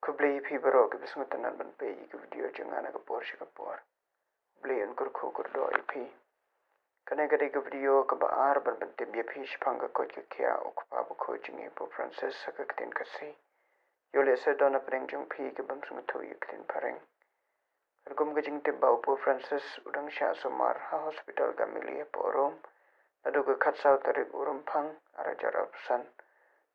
Kubli phi baro ke bismutanan ban pe ke video jangana ke por shikapor. Bli un kur do phi. Kane gade ke video ke baar ban ban te bia phi shpang ko ke kya okpa bu ko jingi po Francis sakaktin kasi. Yole se dona preng jung phi ke bam sung thu yiktin pareng. Ergum ke jing te bau po Francis udang sha somar ha hospital ka milie po rom. Nadu ke khatsau tarik urum phang ara jarab san.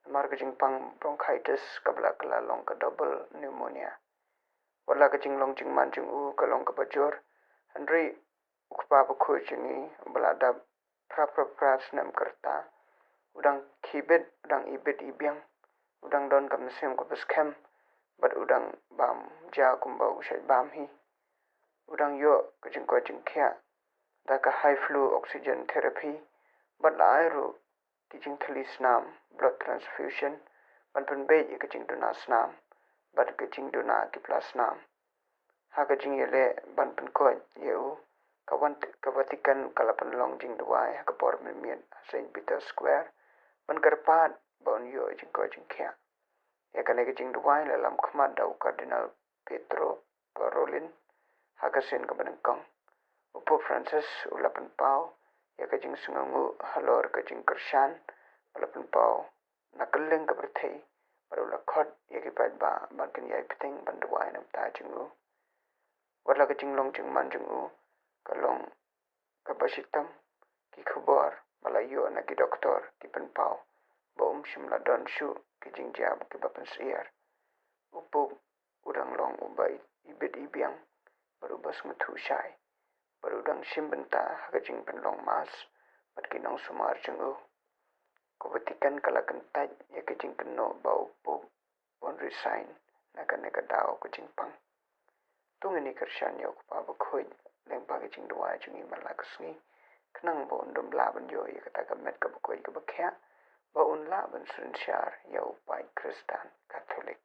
Mar ke jing pang bronchitis kabla kala long ka double pneumonia. Wala ke jing long jing man jing u ka long ka bajor. Andri ukpa bu ko jingi balada pra snam kerta. Udang kibet udang ibet ibyang. Udang don kam sem ko beskem. But udang bam ja kumba usai bam hi. Udang yo ke jing ko jing kya. Da ka high flow oxygen therapy. But la airu kijing thali snam blood transfusion ban pen be ye kijing duna snam but kijing duna ki plus snam ha kijing yele ban pen ko ye u ka Vatican kalapan long jing duai ha ka por min Saint Peter Square ban karpat bon yo jing ko jing kya ya kane kijing duai la lam khmat dau Cardinal Pedro Parolin ha ka sen ka ban kong Pope Francis ulapan pau ya kajing sungangu halor kajing kershan walaupun pau nakaleng ka berthei baru lakhot ya ki ba bankin yai piteng banduai nam ta jingu wala kajing long jing man jingu kalong ka basitam ki khubor malayo na ki doktor ki pen pau bom shimla don shu ki jing jab ki bapen siar upu udang long ubai ibet ibyang baru bas muthu shai baru dang shimbenta hakajing penlong mas patkinong sumar jengu ko Vatican kalakan taj ya kajing keno bau po on resign naka dao kajing pang tungini kershan yo ko pa khoi leng pa kajing dua jungi malakasngi knang bo ndom laban yo ya kata kamet ka khoi ka bakya ba un laban sunshar ya upai Kristan Katolik